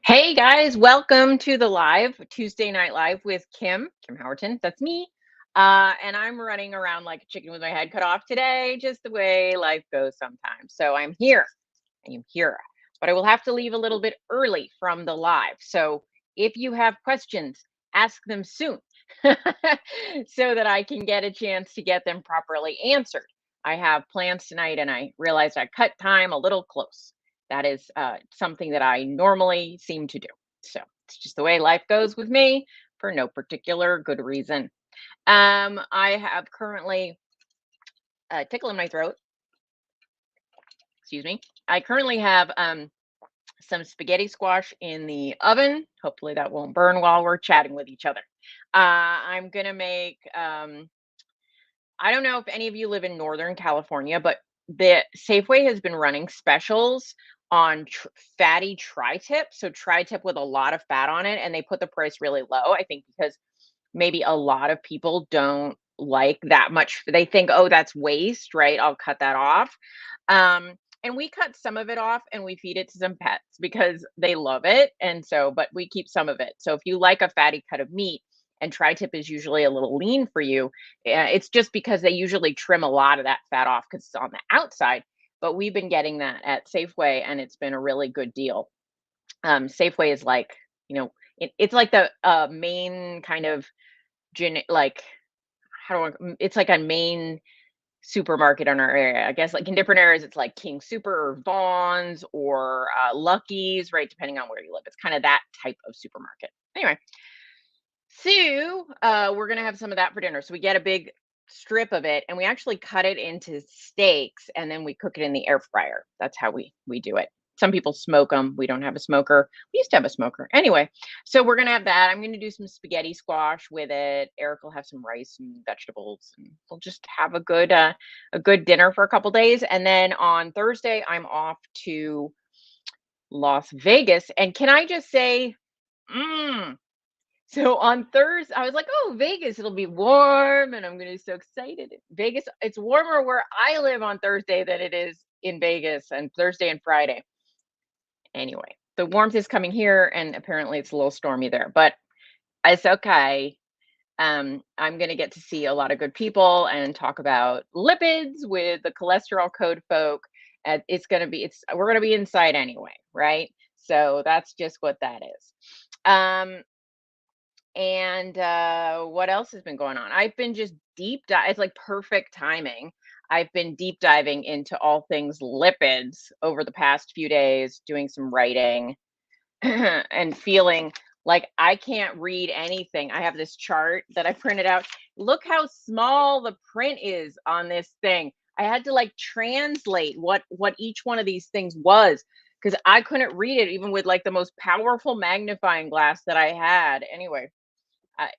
Hey guys, welcome to the live Tuesday Night Live with Kim Howerton. That's me. And I'm running around like a chicken with my head cut off today, just the way life goes sometimes. So I'm here. I am here. But I will have to leave a little bit early from the live. So if you have questions, ask them soon so that I can get a chance to get them properly answered. I have plans tonight and I realized I cut time a little close. That is something that I normally seem to do. So it's just the way life goes with me for no particular good reason. I have currently a tickle in my throat. Excuse me. I currently have some spaghetti squash in the oven. Hopefully that won't burn while we're chatting with each other. I'm gonna make. I don't know if any of you live in Northern California, but the Safeway has been running specials on fatty tri-tip. So tri-tip with a lot of fat on it, and they put the price really low. I think because maybe a lot of people don't like that much. They think, oh, that's waste, right? I'll cut that off. And we cut some of it off and we feed it to some pets because they love it. And so, but we keep some of it. So if you like a fatty cut of meat, and tri-tip is usually a little lean for you, it's just because they usually trim a lot of that fat off because it's on the outside. But we've been getting that at Safeway and it's been a really good deal. Safeway is like, it's like the main kind of like it's like a main supermarket in our area. I guess like in different areas, it's like King Super or Vaughn's or Lucky's, right? Depending on where you live, it's kind of that type of supermarket. Anyway, so we're gonna have some of that for dinner. So we get a big strip of it, and we actually cut it into steaks, and then we cook it in the air fryer. That's how we do it. Some people smoke them. We don't have a smoker. We used to have a smoker. Anyway, so we're gonna have that. I'm gonna do some spaghetti squash with it. Eric will have some rice and vegetables, and we'll just have a good dinner for a couple days. And then on Thursday, I'm off to Las Vegas. And can I just say, mm, so on Thursday, I was like, "Oh, Vegas, it'll be warm," and I'm gonna be so excited. Vegas, it's warmer where I live on Thursday than it is in Vegas, and Thursday and Friday. Anyway, the warmth is coming here, and apparently it's a little stormy there, but it's okay. I'm gonna get to see a lot of good people and talk about lipids with the cholesterol code folk. And we're gonna be inside anyway, right? So that's just what that is. Um, and what else has been going on? I've been just deep dive. It's like perfect timing. I've been deep diving into all things lipids over the past few days, doing some writing and feeling like I can't read anything. I have this chart that I printed out. Look how small the print is on this thing. I had to like translate what each one of these things was because I couldn't read it even with like the most powerful magnifying glass that I had. Anyway,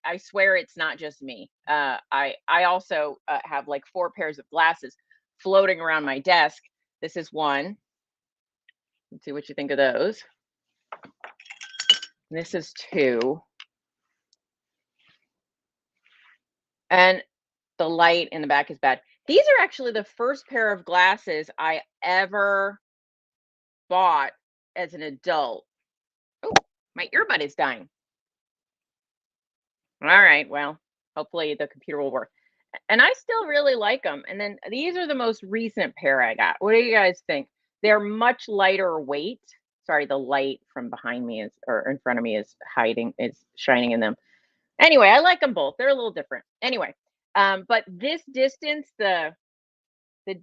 I swear it's not just me. I also have like 4 pairs of glasses floating around my desk. This is one. Let's see what you think of those. This is two. And the light in the back is bad. These are actually the first pair of glasses I ever bought as an adult. Oh, my earbud is dying. All right, well, hopefully the computer will work. And I still really like them. And then these are the most recent pair I got. What do you guys think? They're much lighter weight. Sorry, the light from behind me is or in front of me is shining in them. Anyway, I like them both. They're a little different. Anyway, but this distance, the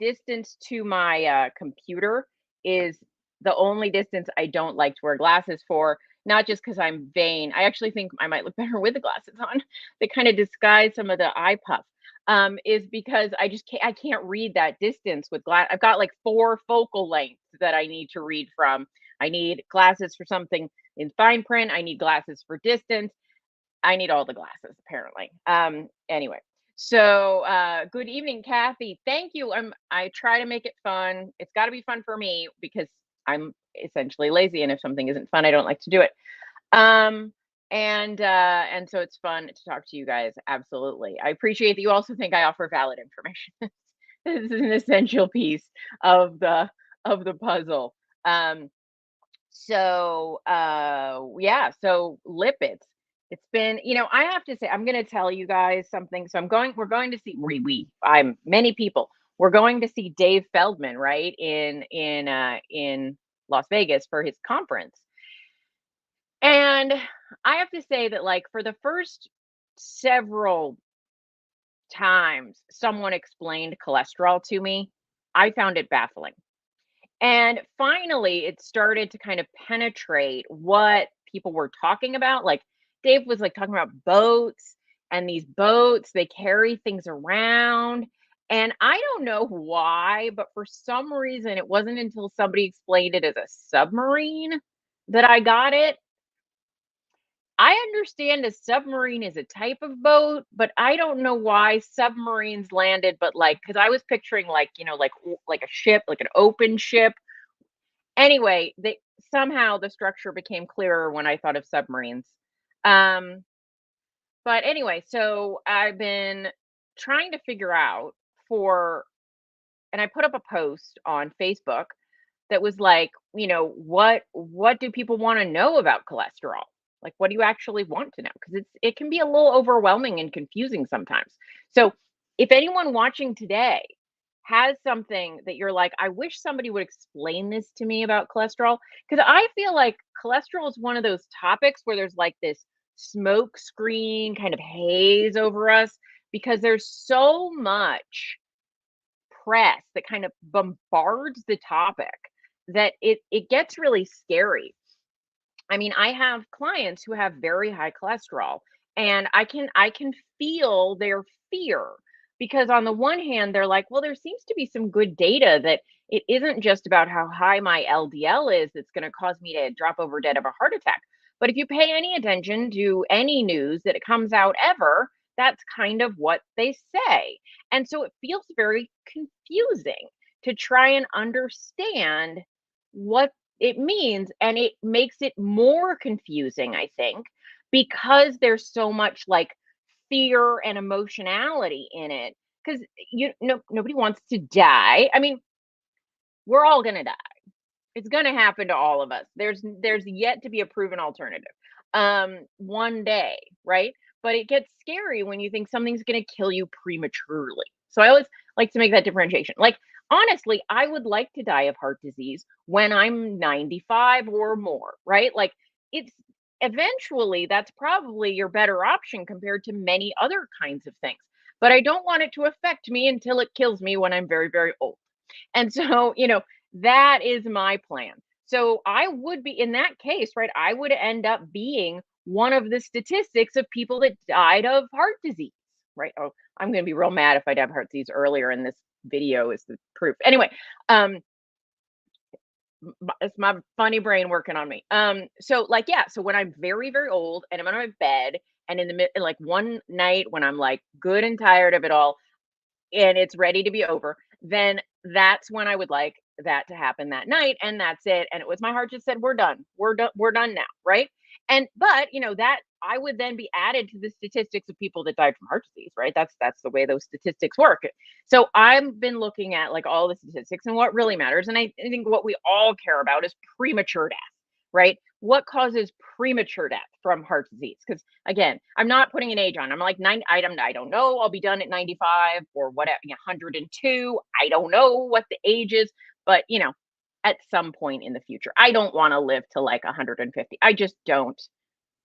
distance to my computer is the only distance I don't like to wear glasses for. Not just because I'm vain. I actually think I might look better with the glasses on. They kind of disguise some of the eye puff. Is because I can't read that distance with glass. I've got like 4 focal lengths that I need to read from. I need glasses for something in fine print. I need glasses for distance. I need all the glasses apparently. Anyway, so good evening, Kathy. Thank you. I try to make it fun. It's got to be fun for me because I'm essentially lazy, and if something isn't fun, I don't like to do it. Um, and so it's fun to talk to you guys. Absolutely, I appreciate that you also think I offer valid information. This is an essential piece of the puzzle. Um, So, yeah, so lipids. It's been, I have to say, I'm going to tell you guys something. So we're going to see, many people, we're going to see Dave Feldman, right? In Las Vegas for his conference. And I have to say that, like, for the first several times someone explained cholesterol to me, I found it baffling. And finally, it started to kind of penetrate what people were talking about. Like, Dave was like talking about boats, and these boats, they carry things around. And I don't know why, but for some reason, it wasn't until somebody explained it as a submarine that I got it. I understand a submarine is a type of boat, but I don't know why submarines landed, but like, because I was picturing like, like a ship, like an open ship. Anyway, they somehow the structure became clearer when I thought of submarines. Um, but anyway, so I've been trying to figure out for, and I put up a post on Facebook that was like, what do people want to know about cholesterol? Like, what do you actually want to know? Because it can be a little overwhelming and confusing sometimes. So, if anyone watching today has something that you're like, I wish somebody would explain this to me about cholesterol, because I feel like cholesterol is one of those topics where there's like this smoke screen kind of haze over us because there's so much press that kind of bombards the topic that it gets really scary. I mean, I have clients who have very high cholesterol, and I can feel their fear because on the one hand they're like, well, there seems to be some good data that it isn't just about how high my LDL is that's going to cause me to drop over dead of a heart attack. But if you pay any attention to any news that it comes out ever, that's kind of what they say. And so it feels very confusing to try and understand what it means, and it makes it more confusing, I think, because there's so much like fear and emotionality in it. Because nobody wants to die. I mean, we're all gonna die. It's gonna happen to all of us. There's yet to be a proven alternative. One day, right? But it gets scary when you think something's gonna kill you prematurely. So I always like to make that differentiation. Like, honestly, I would like to die of heart disease when I'm 95 or more, right? Like, it's eventually that's probably your better option compared to many other kinds of things. But I don't want it to affect me until it kills me when I'm very, very old. And so, that is my plan. So I would be in that case, right? I would end up being one of the statistics of people that died of heart disease, right? Oh, I'm going to be real mad if I have heart disease earlier in this video is the proof. Anyway, um, it's my funny brain working on me. So like, yeah, so when I'm very, very old and I'm on my bed and in the mid, like one night when I'm like good and tired of it all, and it's ready to be over, then that's when I would like that to happen that night, and that's it. And it was my heart just said, "We're done. We're done now." Right? And but that I would then be added to the statistics of people that died from heart disease. Right? That's the way those statistics work. So I've been looking at like all the statistics and what really matters, and I think what we all care about is premature death. Right? What causes premature death from heart disease? Because again, I'm not putting an age on. I'm like 90. I don't know. I'll be done at 95 or whatever, 102. I don't know what the age is, but at some point in the future, I don't want to live to like 150. I just don't.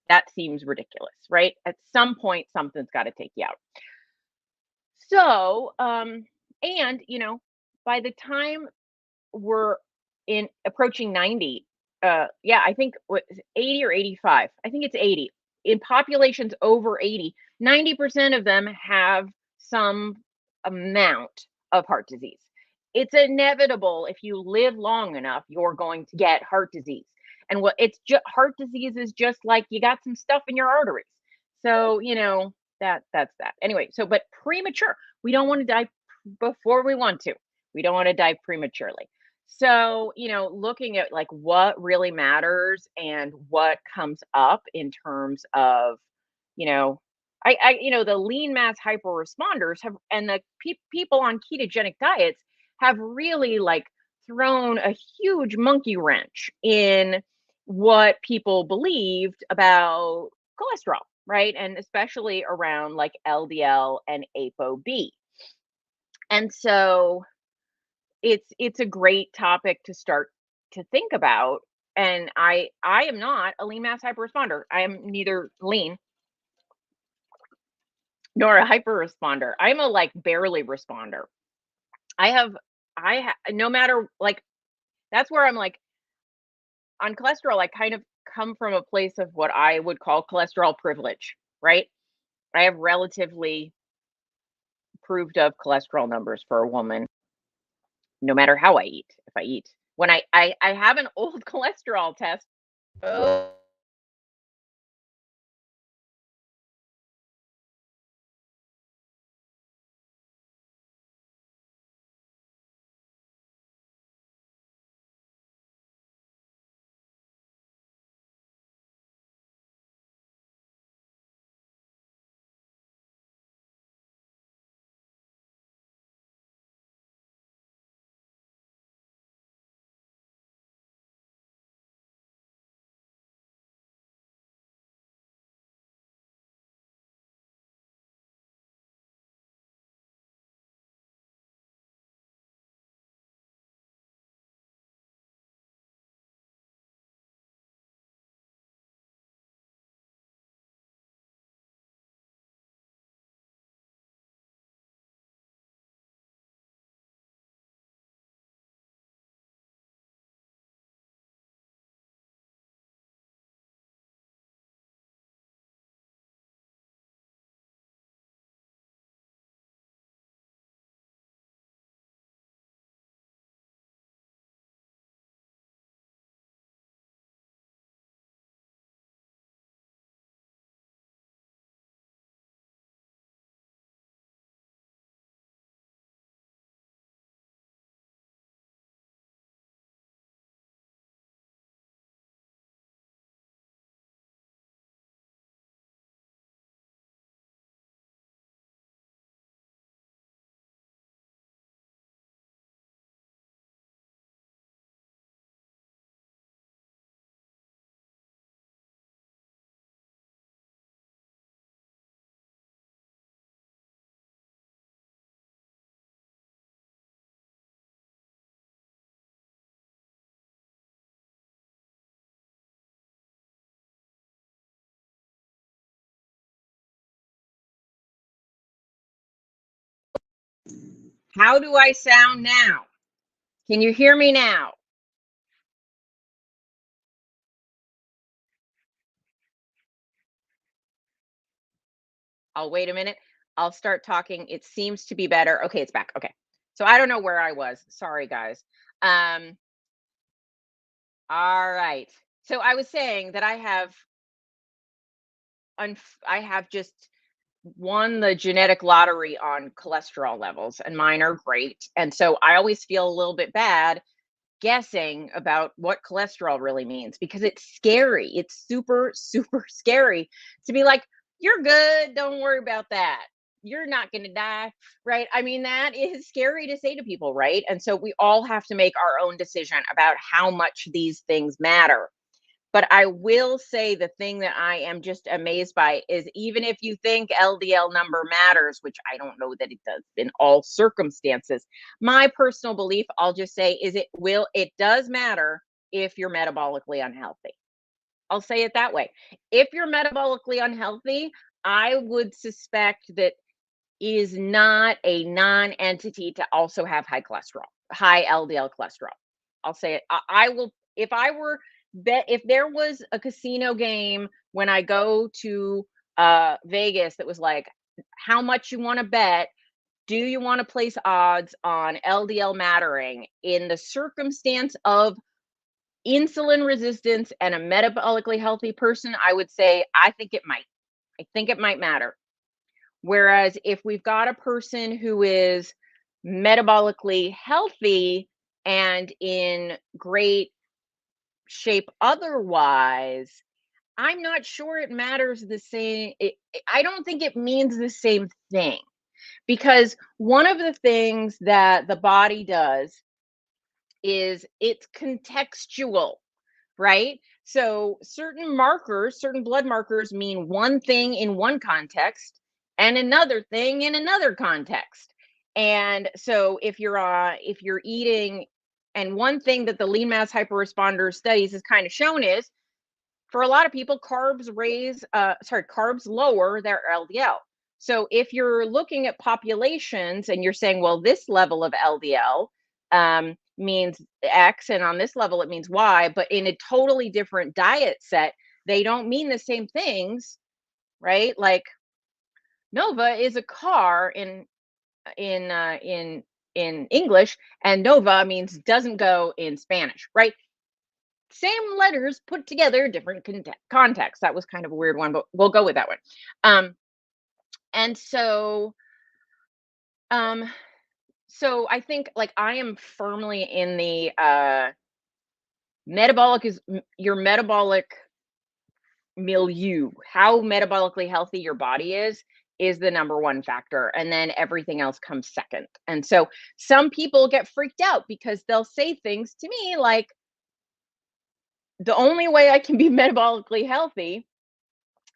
That seems ridiculous, right? At some point, something's got to take you out. So, and by the time we're in approaching 90, yeah, I think what is it, 80 or 85. I think it's 80. In populations over 80, 90% of them have some amount of heart disease. It's inevitable if you live long enough, you're going to get heart disease. And what it's just heart disease is just like you got some stuff in your arteries. So, that's that. Anyway, so but premature. We don't want to die before we want to. We don't want to die prematurely. So, looking at like what really matters and what comes up in terms of, you know, the lean mass hyper responders have, and the people on ketogenic diets have really like thrown a huge monkey wrench in what people believed about cholesterol, right? And especially around like LDL and ApoB. And so it's a great topic to start to think about. And I am not a lean mass hyper-responder. I am neither lean nor a hyper-responder. I'm a, like, barely responder. I have no matter, like, that's where I'm like, on cholesterol, I kind of come from a place of what I would call cholesterol privilege, right? I have relatively proved of cholesterol numbers for a woman, no matter how I eat. If I eat when I have an old cholesterol test. Oh, how do I sound now? Can you hear me now? I'll wait a minute. I'll start talking. It seems to be better. Okay, it's back. Okay. So I don't know where I was. Sorry, guys. Um, all right. So I was saying that I have just won the genetic lottery on cholesterol levels, and mine are great. And so I always feel a little bit bad guessing about what cholesterol really means because it's scary. It's super, super scary to be like, you're good. Don't worry about that. You're not going to die. Right. I mean, that is scary to say to people. Right. And so we all have to make our own decision about how much these things matter. But I will say the thing that I am just amazed by is even if you think LDL number matters, which I don't know that it does in all circumstances, my personal belief, I'll just say, is it does matter if you're metabolically unhealthy. I'll say it that way. If you're metabolically unhealthy, I would suspect that it is not a non-entity to also have high cholesterol, high LDL cholesterol. I'll say it. I will, if I were bet, if there was a casino game when I go to Vegas that was like, how much you want to bet? Do you want to place odds on LDL mattering in the circumstance of insulin resistance and a metabolically healthy person? I would say I think it might. I think it might matter. Whereas if we've got a person who is metabolically healthy and in great shape otherwise, I'm not sure it matters the same. I don't think it means the same thing because one of the things that the body does is it's contextual, right? So certain markers, certain blood markers mean one thing in one context and another thing in another context. And so if you're eating, and one thing that the lean mass hyperresponder studies has kind of shown is, for a lot of people, carbs lower their LDL. So if you're looking at populations and you're saying, well, this level of LDL means X, and on this level it means Y, but in a totally different diet set, they don't mean the same things, right? Like Nova is a car in uh, in in English, and Nova means doesn't go in Spanish, right? Same letters put together, different context. That was kind of a weird one, but we'll go with that one. Um, and um, so I think, like, I am firmly in the your metabolic milieu. How metabolically healthy your body is the number one factor, and then everything else comes second. And so some people get freaked out because they'll say things to me like, the only way I can be metabolically healthy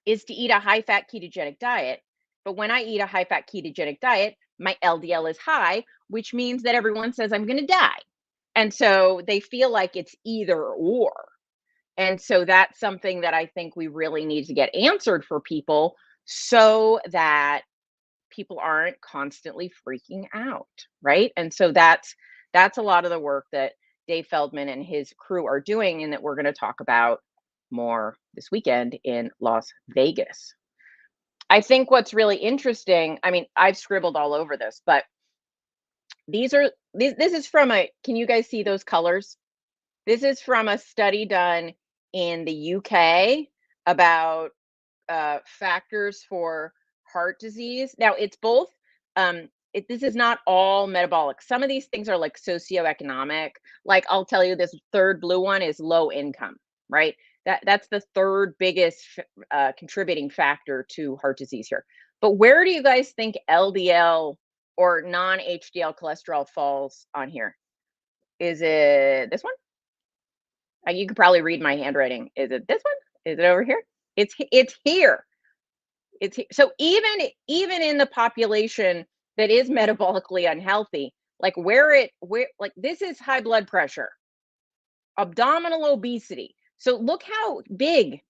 is to eat a high fat ketogenic diet. But when I eat a high fat ketogenic diet, my LDL is high, which means that everyone says I'm going to die. And so they feel like it's either or. And so that's something that I think we really need to get answered for people, so that people aren't constantly freaking out, right? And so that's a lot of the work that Dave Feldman and his crew are doing, and that we're going to talk about more this weekend in Las Vegas. I think what's really interesting, I mean, I've scribbled all over this, but this is from a, can you guys see those colors? This is from a study done in the UK about factors for heart disease. Now, it's both. This is not all metabolic. Some of these things are like socioeconomic. Like, I'll tell you, this third blue one is low income, right? That's the third biggest contributing factor to heart disease here. But where do you guys think LDL or non-HDL cholesterol falls on here? Is it this one? You could probably read my handwriting. Is it this one? Is it over here? It's here. So even in the population that is metabolically unhealthy, like where like this is high blood pressure, abdominal obesity. So look how big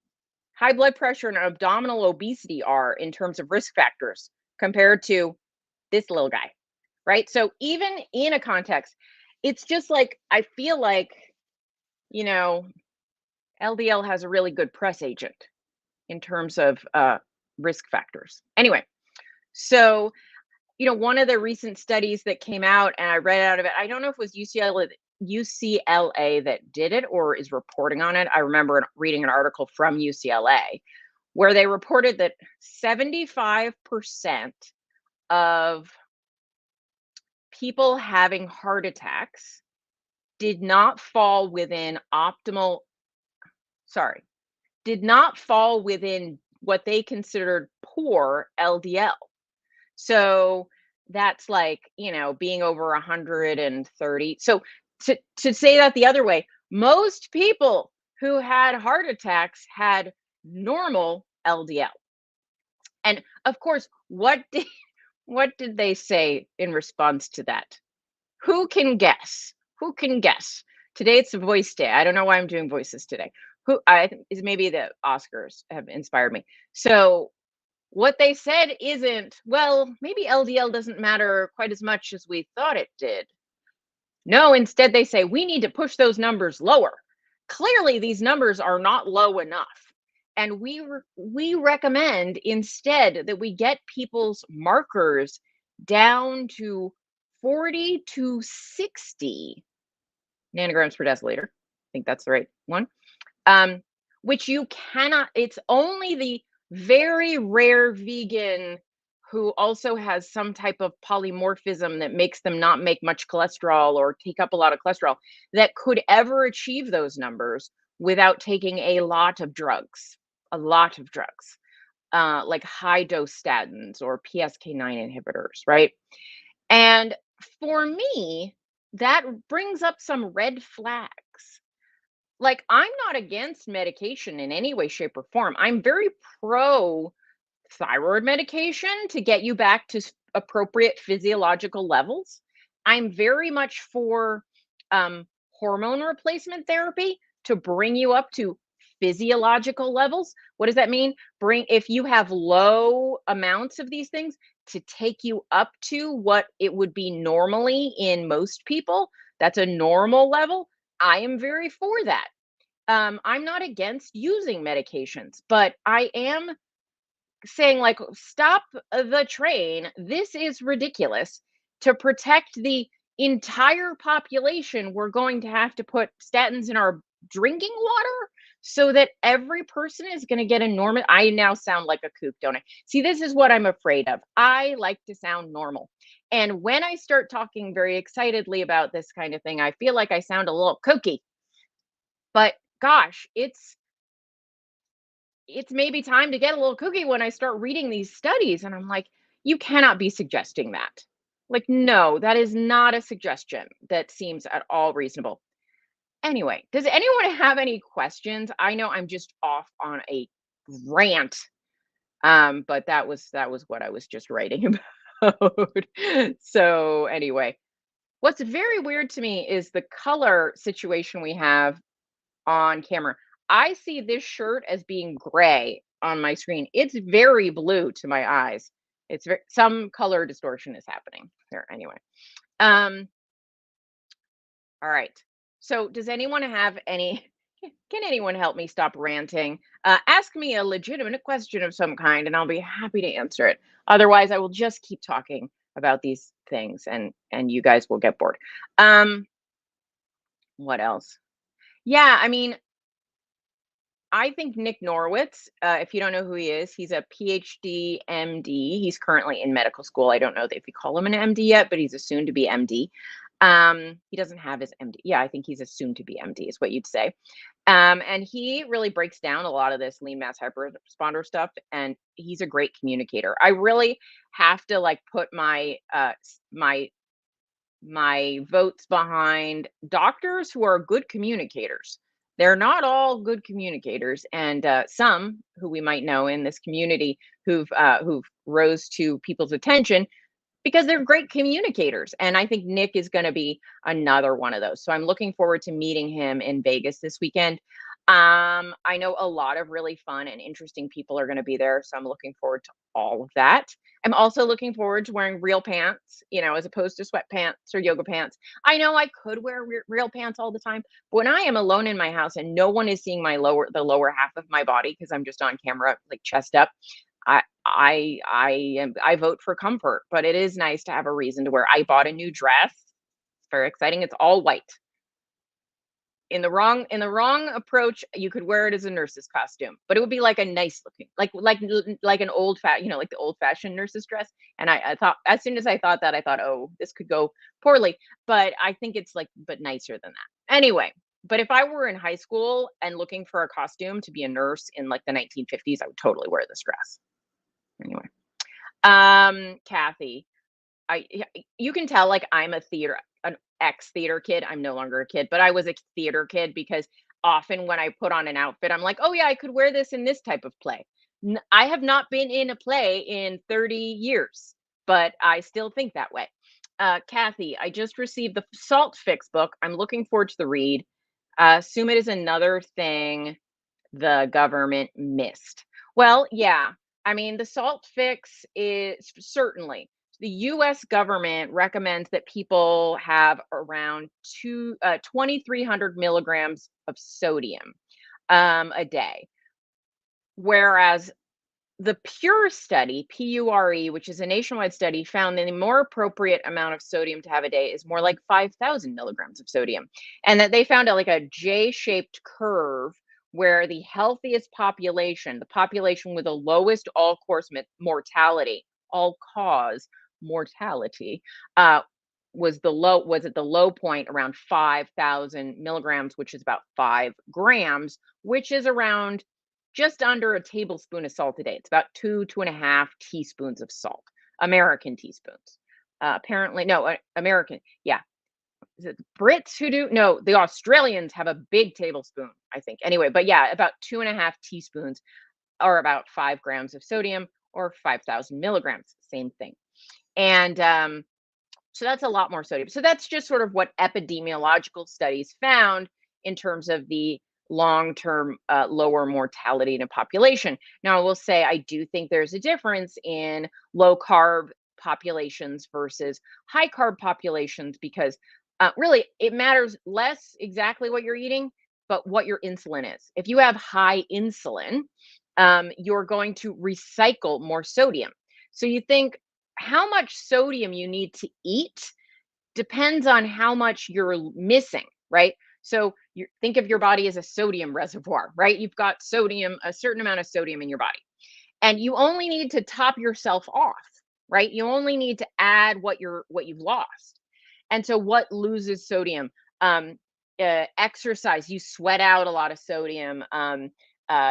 high blood pressure and abdominal obesity are in terms of risk factors compared to this little guy, right? So even in a context, it's just like, I feel like, you know, LDL has a really good press agent in terms of risk factors. Anyway, so one of the recent studies that came out, and I read out of it, I don't know if it was UCLA that did it or is reporting on it. I remember reading an article from UCLA where they reported that 75% of people having heart attacks did not fall within did not fall within what they considered poor LDL. So that's like, being over 130. So to say that the other way, most people who had heart attacks had normal LDL. And of course, what did they say in response to that? Who can guess? Who can guess? Today it's a voice day. I don't know why I'm doing voices today. Who I think is, maybe the Oscars have inspired me. So what they said isn't, well, maybe LDL doesn't matter quite as much as we thought it did. No, instead they say we need to push those numbers lower. Clearly, these numbers are not low enough. And we recommend instead that we get people's markers down to 40 to 60 nanograms per deciliter. I think that's the right one. Which you cannot, it's only the very rare vegan who also has some type of polymorphism that makes them not make much cholesterol or take up a lot of cholesterol that could ever achieve those numbers without taking a lot of drugs, like high dose statins or PCSK9 inhibitors, right? And for me, that brings up some red flags. like, I'm not against medication in any way, shape, or form. I'm very pro thyroid medication to get you back to appropriate physiological levels. I'm very much for hormone replacement therapy to bring you up to physiological levels. What does that mean? Bring, if you have low amounts of these things, to take you up to what it would be normally in most people. That's a normal level. I am very for that. I'm not against using medications, but I am saying, like, stop the train. This is ridiculous. To protect the entire population, we're going to have to put statins in our drinking water so that every person is going to get enormous. I now sound like a kook, don't I? See, this is what I'm afraid of. I like to sound normal. And when I start talking very excitedly about this kind of thing, I feel like I sound a little kooky. But gosh, it's maybe time to get a little kooky when I start reading these studies. And I'm like, you cannot be suggesting that. Like, no, that is not a suggestion that seems at all reasonable. Anyway, does anyone have any questions? I know I'm just off on a rant. But that was what I was just writing about. So anyway, what's very weird to me is the color situation we have on camera. I see this shirt as being gray on my screen. It's very blue to my eyes. It's some color distortion is happening there. Anyway, um, all right. So, does anyone have any? Can anyone help me stop ranting? Ask me a legitimate question of some kind, and I'll be happy to answer it. Otherwise, I will just keep talking about these things, and you guys will get bored. Um, what else? Yeah, I mean, I think Nick Norwitz, if you don't know who he is, he's a PhD MD. He's currently in medical school. I don't know if you call him an MD yet, but he's a soon to be MD. He doesn't have his MD. Yeah, I think he's a soon to be MD, is what you'd say. And he really breaks down a lot of this lean mass hyperresponder stuff. And he's a great communicator. I really have to like put my votes behind doctors who are good communicators. They're not all good communicators, and some who we might know in this community who've rose to people's attention because they're great communicators. And I think Nick is going to be another one of those. So I'm looking forward to meeting him in Vegas this weekend. I know a lot of really fun and interesting people are going to be there. So I'm looking forward to all of that. I'm also looking forward to wearing real pants, as opposed to sweatpants or yoga pants. I know I could wear real pants all the time, but when I am alone in my house and no one is seeing the lower half of my body because I'm just on camera, like chest up, I vote for comfort, but it is nice to have a reason to wear. I bought a new dress. It's very exciting. It's all white. In the wrong approach, you could wear it as a nurse's costume, but it would be like a nice looking, like an old like the old fashioned nurse's dress. And I thought, as soon as I thought that, I thought, oh, this could go poorly. But I think it's like, but nicer than that. Anyway, but if I were in high school and looking for a costume to be a nurse in like the 1950s, I would totally wear this dress. Anyway, Kathy, you can tell like I'm an ex theater kid. I'm no longer a kid, but I was a theater kid because often when I put on an outfit, I'm like, oh yeah, I could wear this in this type of play. I have not been in a play in 30 years, but I still think that way. Kathy, I just received the Salt Fix book. I'm looking forward to the read. Assume it is another thing the government missed. Well, yeah. I mean, the salt fix is certainly the US government recommends that people have around 2,300 milligrams of sodium a day. Whereas the PURE study, PURE, which is a nationwide study, found that the more appropriate amount of sodium to have a day is more like 5,000 milligrams of sodium. And that they found like a J shaped curve where the healthiest population, the population with the lowest all cause mortality, was at the low point around 5,000 milligrams, which is about 5 grams, which is around just under a tablespoon of salt a day. It's about 2.5 teaspoons of salt, American teaspoons. Apparently, no, American. Yeah, is it the Brits who do? No, the Australians have a big tablespoon, I think. Anyway, but yeah, about 2.5 teaspoons or about 5 grams of sodium or 5,000 milligrams, same thing. And so that's a lot more sodium. So that's just sort of what epidemiological studies found in terms of the long-term lower mortality in a population. Now, I will say I do think there's a difference in low carb populations versus high carb populations because really it matters less exactly what you're eating, but what your insulin is. If you have high insulin, you're going to recycle more sodium. So you think how much sodium you need to eat depends on how much you're missing, right? So you think of your body as a sodium reservoir, right? You've got sodium, a certain amount of sodium in your body, and you only need to top yourself off, right? You only need to add what you've lost. And so what loses sodium? Exercise, you sweat out a lot of sodium.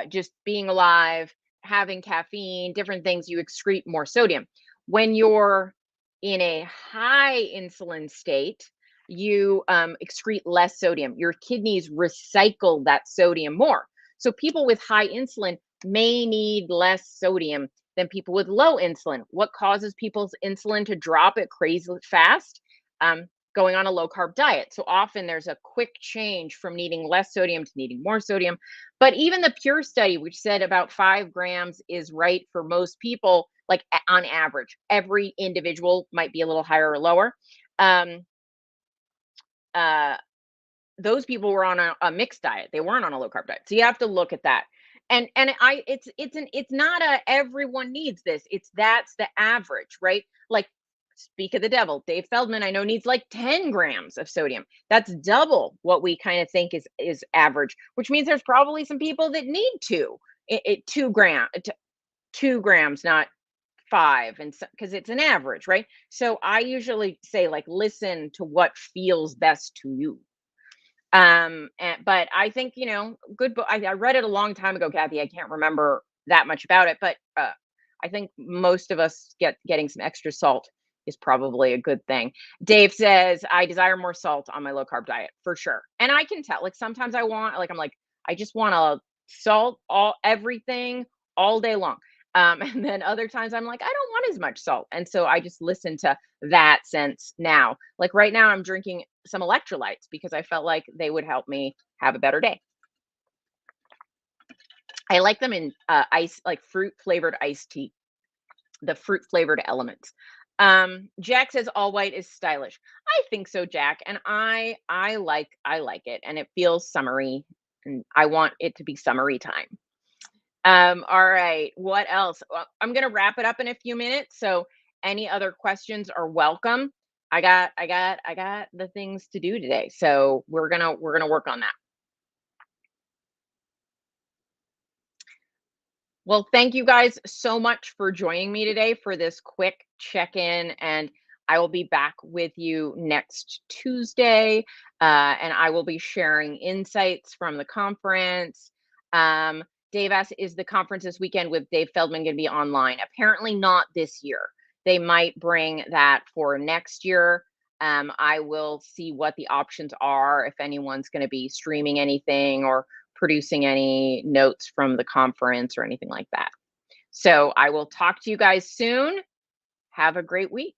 Just being alive, having caffeine, different things, you excrete more sodium. When you're in a high insulin state, you excrete less sodium. Your kidneys recycle that sodium more. So people with high insulin may need less sodium than people with low insulin. What causes people's insulin to drop it crazy fast? Going on a low carb diet. So often there's a quick change from needing less sodium to needing more sodium. But even the Pure study, which said about 5 grams is right for most people, like on average, every individual might be a little higher or lower. Um, uh, those people were on a mixed diet. They weren't on a low carb diet. So you have to look at that. And it's not a everyone needs this. That's the average, right? Like speak of the devil, Dave Feldman, I know needs like 10 grams of sodium. That's double what we kind of think is average, which means there's probably some people that need 2 grams, not 5, and because it's an average, right? So I usually say like listen to what feels best to you. But I think, good book. I read it a long time ago, Kathy. I can't remember that much about it, but I think most of us getting some extra salt is probably a good thing. Dave says, I desire more salt on my low carb diet for sure. And I can tell, like, sometimes I'm like, I just want to salt everything all day long. And then other times I'm like, I don't want as much salt. And so I just listen to that sense now. Like right now, I'm drinking some electrolytes because I felt like they would help me have a better day. I like them in ice, like fruit flavored iced tea, the fruit flavored elements. Jack says all white is stylish. I think so, Jack, and I like it, and it feels summery, and I want it to be summery time. All right. What else? Well, I'm gonna wrap it up in a few minutes. So any other questions are welcome. I got the things to do today. So we're gonna work on that. Well, thank you guys so much for joining me today for this quick check-in, and I will be back with you next Tuesday, and I will be sharing insights from the conference. Dave asked, is the conference this weekend with Dave Feldman going to be online? Apparently not this year. They might bring that for next year. I will see what the options are, if anyone's going to be streaming anything or producing any notes from the conference or anything like that. So I will talk to you guys soon. Have a great week.